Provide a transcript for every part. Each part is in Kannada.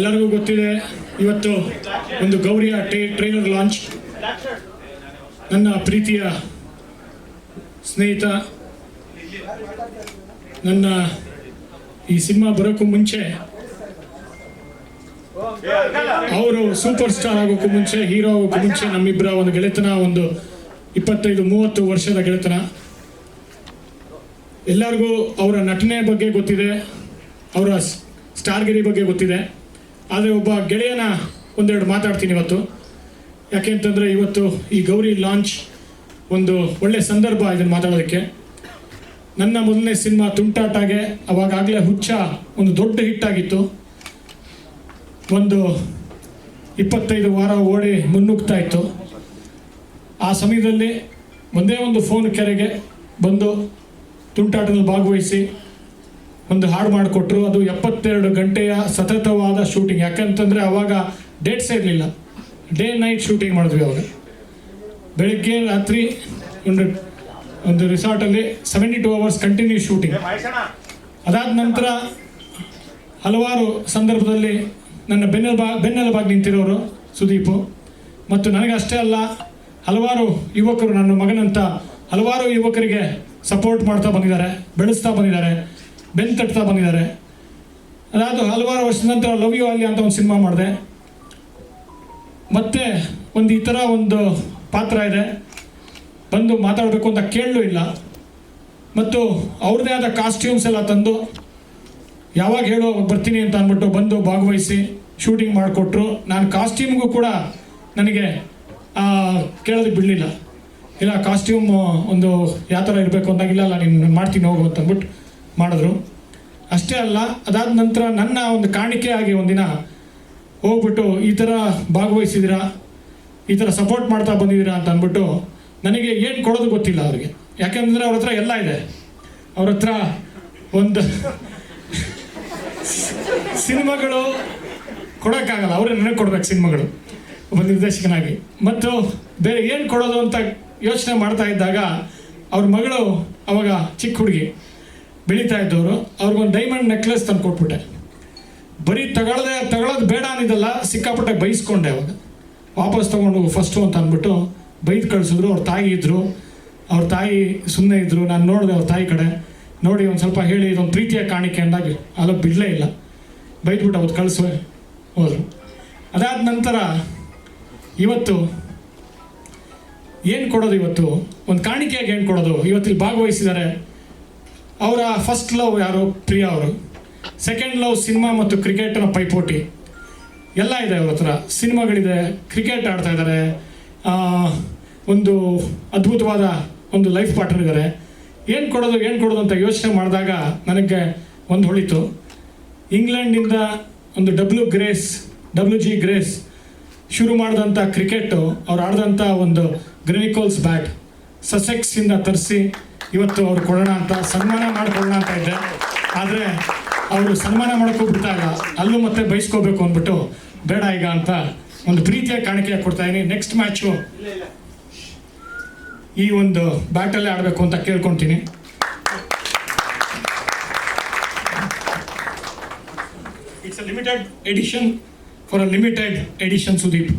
ಎಲ್ಲರಿಗೂ ಗೊತ್ತಿದೆ, ಇವತ್ತು ಒಂದು ಗೌರಿಯ ಟ್ರೈಲರ್ ಲಾಂಚ್. ನನ್ನ ಪ್ರೀತಿಯ ಸ್ನೇಹಿತ, ನನ್ನ ಈ ಸಿನಿಮಾ ಬರೋಕ್ಕೂ ಮುಂಚೆ, ಅವರು ಸೂಪರ್ ಸ್ಟಾರ್ ಆಗೋಕ್ಕೂ ಮುಂಚೆ, ಹೀರೋ ಆಗೋಕ್ಕೂ ಮುಂಚೆ ನಮ್ಮಿಬ್ಬರ ಒಂದು ಗೆಳೆತನ, ಒಂದು 25-30 ವರ್ಷದ ಗೆಳೆತನ. ಎಲ್ಲರಿಗೂ ಅವರ ನಟನೆ ಬಗ್ಗೆ ಗೊತ್ತಿದೆ, ಅವರ ಸ್ಟಾರ್ಗಿರಿ ಬಗ್ಗೆ ಗೊತ್ತಿದೆ. ಆದರೆ ಒಬ್ಬ ಗೆಳೆಯನ ಒಂದೆರಡು ಮಾತಾಡ್ತೀನಿ ಇವತ್ತು. ಯಾಕೆ ಅಂತಂದರೆ ಇವತ್ತು ಈ ಗೌರಿ ಲಾಂಚ್ ಒಂದು ಒಳ್ಳೆ ಸಂದರ್ಭ ಇದನ್ನು ಮಾತಾಡೋದಕ್ಕೆ. ನನ್ನ ಮೊದಲನೇ ಸಿನಿಮಾ ತುಂಟಾಟಾಗೆ ಅವಾಗಲೇ ಹುಚ್ಚ ಒಂದು ದೊಡ್ಡ ಹಿಟ್ಟಾಗಿತ್ತು. ಒಂದು 25 ವಾರ ಓಡಿ ಮುನ್ನುಗ್ತಾ ಇತ್ತು. ಆ ಸಮಯದಲ್ಲಿ ಒಂದೇ ಒಂದು ಫೋನ್ ಕೆರೆಗೆ ಬಂದು ತುಂಟಾಟದಲ್ಲಿ ಭಾಗವಹಿಸಿ ಒಂದು ಹಾಡು ಮಾಡಿಕೊಟ್ರು. ಅದು 72 ಗಂಟೆಯ ಸತತವಾದ ಶೂಟಿಂಗ್. ಯಾಕಂತಂದರೆ ಅವಾಗ ಡೇಟ್ಸೇ ಇರಲಿಲ್ಲ, ಡೇ ನೈಟ್ ಶೂಟಿಂಗ್ ಮಾಡಿದ್ವಿ. ಅವಾಗ ಬೆಳಗ್ಗೆ ರಾತ್ರಿ ಒಂದು ರಿಸಾರ್ಟಲ್ಲಿ 72 ಅವರ್ಸ್ ಕಂಟಿನ್ಯೂ ಶೂಟಿಂಗ್. ಅದಾದ ನಂತರ ಹಲವಾರು ಸಂದರ್ಭದಲ್ಲಿ ನನ್ನ ಬೆನ್ನೆಲುಬಾಗಿ ನಿಂತಿರೋರು ಸುದೀಪು. ಮತ್ತು ನನಗಷ್ಟೇ ಅಲ್ಲ, ಹಲವಾರು ಯುವಕರು, ನನ್ನ ಮಗನಂತ ಹಲವಾರು ಯುವಕರಿಗೆ ಸಪೋರ್ಟ್ ಮಾಡ್ತಾ ಬಂದಿದ್ದಾರೆ, ಬೆಳೆಸ್ತಾ ಬಂದಿದ್ದಾರೆ, ಬೆನ್ನು ತಟ್ತಾ ಬಂದಿದ್ದಾರೆ. ಅದಾದ ಹಲವಾರು ವರ್ಷದ ನಂತರ ಲವ್ ಯು ಅಲ್ಲಿ ಅಂತ ಒಂದು ಸಿನಿಮಾ ಮಾಡಿದೆ. ಮತ್ತೆ ಒಂದು ಈ ಥರ ಒಂದು ಪಾತ್ರ ಇದೆ, ಬಂದು ಮಾತಾಡಬೇಕು ಅಂತ ಕೇಳಲೂ ಇಲ್ಲ. ಮತ್ತು ಅವ್ರದ್ದೇ ಆದ ಕಾಸ್ಟ್ಯೂಮ್ಸ್ ಎಲ್ಲ ತಂದು ಯಾವಾಗ ಹೇಳೋ ಬರ್ತೀನಿ ಅಂತ ಅಂದ್ಬಿಟ್ಟು ಬಂದು ಭಾಗವಹಿಸಿ ಶೂಟಿಂಗ್ ಮಾಡಿಕೊಟ್ರು. ನಾನು ಕಾಸ್ಟ್ಯೂಮ್ಗೂ ಕೂಡ ನನಗೆ ಕೇಳೋದಕ್ಕೆ ಬಿಡಲಿಲ್ಲ. ಇಲ್ಲ, ಕಾಸ್ಟ್ಯೂಮ್ ಒಂದು ಯಾವ ಥರ ಇರಬೇಕು ಅಂದಾಗಿಲ್ಲ, ಅಲ್ಲ ನೀನು ಮಾಡ್ತೀನಿ ಹೋಗು ಅಂತ ಅಂದ್ಬಿಟ್ಟು ಮಾಡಿದ್ರು. ಅಷ್ಟೇ ಅಲ್ಲ, ಅದಾದ ನಂತರ ನನ್ನ ಒಂದು ಕಾಣಿಕೆ ಆಗಿ ಒಂದಿನ ಹೋಗ್ಬಿಟ್ಟು ಈ ಥರ ಭಾಗವಹಿಸಿದ್ದೀರಾ, ಈ ಥರ ಸಪೋರ್ಟ್ ಮಾಡ್ತಾ ಬಂದಿದ್ದೀರಾ ಅಂತ ಅಂದ್ಬಿಟ್ಟು ನನಗೆ ಏನು ಕೊಡೋದು ಗೊತ್ತಿಲ್ಲ ಅವ್ರಿಗೆ. ಯಾಕೆಂದರೆ ಅವ್ರ ಹತ್ರ ಎಲ್ಲ ಇದೆ. ಅವ್ರ ಹತ್ರ ಒಂದು ಸಿನಿಮಾಗಳು ಕೊಡೋಕ್ಕಾಗಲ್ಲ, ಅವರೇ ನನಗೆ ಕೊಡ್ಬೇಕು ಸಿನಿಮಾಗಳು ಒಬ್ಬ ನಿರ್ದೇಶಕನಾಗಿ. ಮತ್ತು ಬೇರೆ ಏನು ಕೊಡೋದು ಅಂತ ಯೋಚನೆ ಮಾಡ್ತಾ ಇದ್ದಾಗ ಅವ್ರ ಮಗಳು ಅವಾಗ ಚಿಕ್ಕ ಹುಡುಗಿ ಬೆಳೀತಾ ಇದ್ದವರು, ಅವ್ರಿಗೊಂದು ಡೈಮಂಡ್ ನೆಕ್ಲೆಸ್ ತಂದು ಕೊಟ್ಬಿಟ್ಟೆ. ಬರೀ ತಗೊಳ್ಳೋದು ಬೇಡ ಅಂದಿದ್ದಲ್ಲ, ಸಿಕ್ಕಾಪಟ್ಟೆ ಬೈಸ್ಕೊಂಡೆ. ಅವಾಗ ವಾಪಸ್ ತೊಗೊಂಡು ಫಸ್ಟು ಅಂತ ಅಂದ್ಬಿಟ್ಟು ಬೈದು ಕಳಿಸಿದ್ರು. ಅವ್ರ ತಾಯಿ ಇದ್ದರು, ಅವ್ರ ತಾಯಿ ಸುಮ್ಮನೆ ಇದ್ದರು. ನಾನು ನೋಡಿದೆ ಅವ್ರ ತಾಯಿ ಕಡೆ, ನೋಡಿ ಒಂದು ಸ್ವಲ್ಪ ಹೇಳಿ ಇದೊಂದು ಪ್ರೀತಿಯ ಕಾಣಿಕೆ ಅಂದಾಗಿ ಅಲ್ಲ ಬಿಡಲೇ ಇಲ್ಲ, ಬೈದ್ಬಿಟ್ಟು ಅವತ್ತು ಕಳಿಸುವೆ ಹೋದರು. ಅದಾದ ನಂತರ ಇವತ್ತು ಏನು ಕೊಡೋದು, ಇವತ್ತು ಒಂದು ಕಾಣಿಕೆಯಾಗಿ ಏನು ಕೊಡೋದು. ಇವತ್ತಿಲ್ಲಿ ಭಾಗವಹಿಸಿದ್ದಾರೆ. ಅವರ ಫಸ್ಟ್ ಲವ್ ಯಾರು? ಪ್ರಿಯಾ ಅವರು. ಸೆಕೆಂಡ್ ಲವ್ ಸಿನಿಮಾ ಮತ್ತು ಕ್ರಿಕೆಟ್ನ ಪೈಪೋಟಿ ಎಲ್ಲ ಇದೆ ಅವ್ರ ಹತ್ರ. ಸಿನಿಮಾಗಳಿದೆ, ಕ್ರಿಕೆಟ್ ಆಡ್ತಾ ಇದ್ದಾರೆ, ಒಂದು ಅದ್ಭುತವಾದ ಒಂದು ಲೈಫ್ ಪಾರ್ಟ್ನರ್ ಇದ್ದಾರೆ. ಏನು ಕೊಡೋದು ಅಂತ ಯೋಚನೆ ಮಾಡಿದಾಗ ನನಗೆ ಒಂದು ಹೊಳಿತು. ಇಂಗ್ಲೆಂಡಿಂದ ಒಂದು WG ಗ್ರೇಸ್ ಶುರು ಮಾಡಿದಂಥ ಕ್ರಿಕೆಟು, ಅವ್ರು ಆಡಿದಂಥ ಒಂದು ಗ್ರೆನಿಕೋಲ್ಸ್ ಬ್ಯಾಟ್ ಸಸೆಕ್ಸಿಂದ ತರಿಸಿ ಇವತ್ತು ಅವ್ರು ಕೊಡೋಣ ಅಂತ, ಸನ್ಮಾನ ಮಾಡಿಕೊಡೋಣ ಅಂತ ಇದ್ದೆ. ಆದರೆ ಅವರು ಸನ್ಮಾನ ಮಾಡೋಕ್ಕೂ ಬಿಡ್ತಾ ಇಲ್ಲ, ಅಲ್ಲೂ ಮತ್ತೆ ಬಯಸ್ಕೋಬೇಕು ಅಂದ್ಬಿಟ್ಟು ಬೇಡ ಈಗ ಅಂತ ಒಂದು ಪ್ರೀತಿಯ ಕಾಣಿಕೆಯಾಗಿ ಕೊಡ್ತಾಯಿದ್ದೀನಿ. ನೆಕ್ಸ್ಟ್ ಮ್ಯಾಚು ಈ ಒಂದು ಬ್ಯಾಟಲ್ಲೇ ಆಡಬೇಕು ಅಂತ ಕೇಳ್ಕೊತೀನಿ. It's a limited edition for a limited edition Sudeep.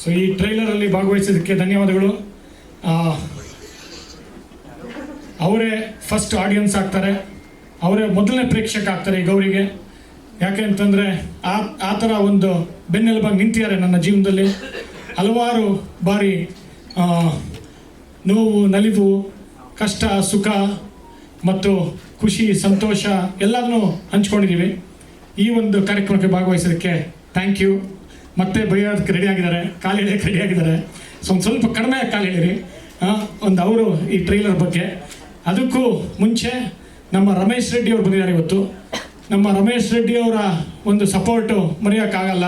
So ಈ ಟ್ರೈಲರಲ್ಲಿ ಭಾಗವಹಿಸೋದಕ್ಕೆ ಧನ್ಯವಾದಗಳು. ಅವರೇ ಫಸ್ಟ್ ಆಡಿಯನ್ಸ್ ಆಗ್ತಾರೆ, ಅವರೇ ಮೊದಲನೇ ಪ್ರೇಕ್ಷಕ ಆಗ್ತಾರೆ ಈ ಗೌರಿಗೆ. ಯಾಕೆ ಅಂತಂದರೆ ಆ ಥರ ಒಂದು ಬೆನ್ನೆಲುಬಾಗಿ ನಿಂತಿದ್ದಾರೆ ನನ್ನ ಜೀವನದಲ್ಲಿ. ಹಲವಾರು ಬಾರಿ ನೋವು, ನಲಿವು, ಕಷ್ಟ, ಸುಖ ಮತ್ತು ಖುಷಿ, ಸಂತೋಷ ಎಲ್ಲದನ್ನೂ ಹಂಚ್ಕೊಂಡಿದ್ದೀವಿ. ಈ ಒಂದು ಕಾರ್ಯಕ್ರಮಕ್ಕೆ ಭಾಗವಹಿಸೋದಕ್ಕೆ ಥ್ಯಾಂಕ್ ಯು. ಮತ್ತೆ ಬೈಯೋದಕ್ಕೆ ರೆಡಿಯಾಗಿದ್ದಾರೆ, ಕಾಲು ಎಳೆಯೋಕ್ಕೆ ರೆಡಿಯಾಗಿದ್ದಾರೆ. ಸೊ ಒಂದು ಸ್ವಲ್ಪ ಕಡಿಮೆ ಕಾಲು ಎಳೀರಿ ಒಂದು ಅವರು ಈ ಟ್ರೈಲರ್ ಬಗ್ಗೆ. ಅದಕ್ಕೂ ಮುಂಚೆ ನಮ್ಮ ರಮೇಶ್ ರೆಡ್ಡಿ ಅವರು ಬಂದಿದ್ದಾರೆ ಇವತ್ತು. ನಮ್ಮ ರಮೇಶ್ ರೆಡ್ಡಿ ಅವರ ಒಂದು ಸಪೋರ್ಟು ಮರೆಯೋಕ್ಕಾಗಲ್ಲ.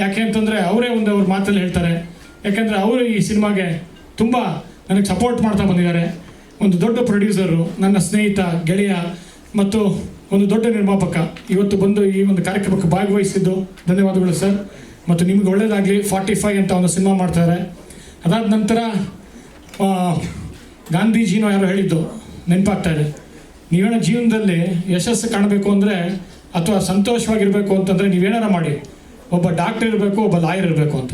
ಯಾಕೆ ಅಂತಂದರೆ ಅವರೇ ಒಂದು ಅವ್ರ ಮಾತಲ್ಲಿ ಹೇಳ್ತಾರೆ. ಯಾಕೆಂದರೆ ಅವರು ಈ ಸಿನಿಮಾಗೆ ತುಂಬ ನನಗೆ ಸಪೋರ್ಟ್ ಮಾಡ್ತಾ ಬಂದಿದ್ದಾರೆ. ಒಂದು ದೊಡ್ಡ ಪ್ರೊಡ್ಯೂಸರು, ನನ್ನ ಸ್ನೇಹಿತ, ಗೆಳೆಯ ಮತ್ತು ಒಂದು ದೊಡ್ಡ ನಿರ್ಮಾಪಕ ಇವತ್ತು ಬಂದು ಈ ಒಂದು ಕಾರ್ಯಕ್ರಮಕ್ಕೆ ಭಾಗವಹಿಸಿದ್ದು ಧನ್ಯವಾದಗಳು ಸರ್. ಮತ್ತು ನಿಮ್ಗೆ ಒಳ್ಳೇದಾಗಲಿ. 45 ಅಂತ ಒಂದು ಸಿನಿಮಾ ಮಾಡ್ತಾರೆ. ಅದಾದ ನಂತರ ಗಾಂಧೀಜಿನೋ ಯಾರೋ ಹೇಳಿದ್ದು ನೆನಪಾಗ್ತಾ ಇದೆ, ನೀವೇನೋ ಜೀವನದಲ್ಲಿ ಯಶಸ್ಸು ಕಾಣಬೇಕು ಅಂದರೆ ಅಥವಾ ಸಂತೋಷವಾಗಿರಬೇಕು ಅಂತಂದರೆ ನೀವೇನಾರ ಮಾಡಿ, ಒಬ್ಬ ಡಾಕ್ಟರ್ ಇರಬೇಕು, ಒಬ್ಬ ಲಾಯರ್ ಇರಬೇಕು ಅಂತ.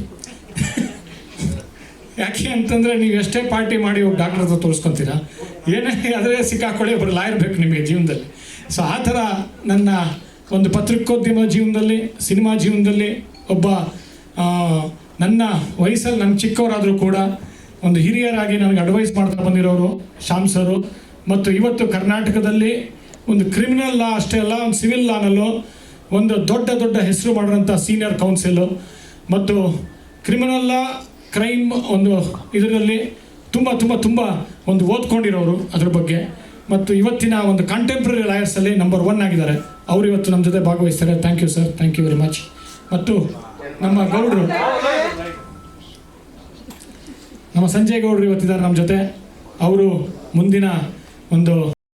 ಯಾಕೆ ಅಂತಂದರೆ ನೀವು ಎಷ್ಟೇ ಪಾರ್ಟಿ ಮಾಡಿ ಒಬ್ಬ ಡಾಕ್ಟರ್ ಹತ್ರ ತೋರಿಸ್ಕೊತೀರಾ, ಏನೇ ಅದರೇ ಸಿಕ್ಕಾಕೊಳ್ಳಿ, ಒಬ್ಬರು ಲಾಯರ್ ಬೇಕು ನಿಮಗೆ ಜೀವನದಲ್ಲಿ. ಸೊ ಆ ಥರ ನನ್ನ ಒಂದು ಪತ್ರಿಕೋದ್ಯಮ ಜೀವನದಲ್ಲಿ, ಸಿನಿಮಾ ಜೀವನದಲ್ಲಿ ಒಬ್ಬ ನನ್ನ ವಯಸ್ಸಲ್ಲಿ ನನ್ನ ಚಿಕ್ಕವರಾದರೂ ಕೂಡ ಒಂದು ಹಿರಿಯರಾಗಿ ನನಗೆ ಅಡ್ವೈಸ್ ಮಾಡ್ತಾ ಬಂದಿರೋರು ಶ್ಯಾಮ್ ಸರು. ಮತ್ತು ಇವತ್ತು ಕರ್ನಾಟಕದಲ್ಲಿ ಒಂದು ಕ್ರಿಮಿನಲ್ ಲಾ ಅಷ್ಟೇ ಅಲ್ಲ, ಒಂದು ಸಿವಿಲ್ ಲಾನಲ್ಲೂ ಒಂದು ದೊಡ್ಡ ದೊಡ್ಡ ಹೆಸರು ಮಾಡಿರೋಂಥ ಸೀನಿಯರ್ ಕೌನ್ಸಿಲು ಮತ್ತು ಕ್ರಿಮಿನಲ್ ಲಾ ಕ್ರೈಮ್ ಒಂದು ಇದರಲ್ಲಿ ತುಂಬ ತುಂಬ ತುಂಬ ಒಂದು ಓದ್ಕೊಂಡಿರೋರು ಅದ್ರ ಬಗ್ಗೆ. ಮತ್ತು ಇವತ್ತಿನ ಒಂದು ಕಂಟೆಂಪ್ರರಿ ಲಾಯರ್ಸಲ್ಲಿ ನಂಬರ್ 1 ಆಗಿದ್ದಾರೆ. ಅವರು ಇವತ್ತು ನಮ್ಮ ಜೊತೆ ಭಾಗವಹಿಸ್ತಾರೆ. Thank you sir, thank you very much. ಮತ್ತು ನಮ್ಮ ಗೌಡ್ರು, ನಮ್ಮ ಸಂಜಯ್ ಗೌಡ್ರು ಇವತ್ತಿದ್ದಾರೆ ನಮ್ಮ ಜೊತೆ. ಅವರು ಮುಂದಿನ ಒಂದು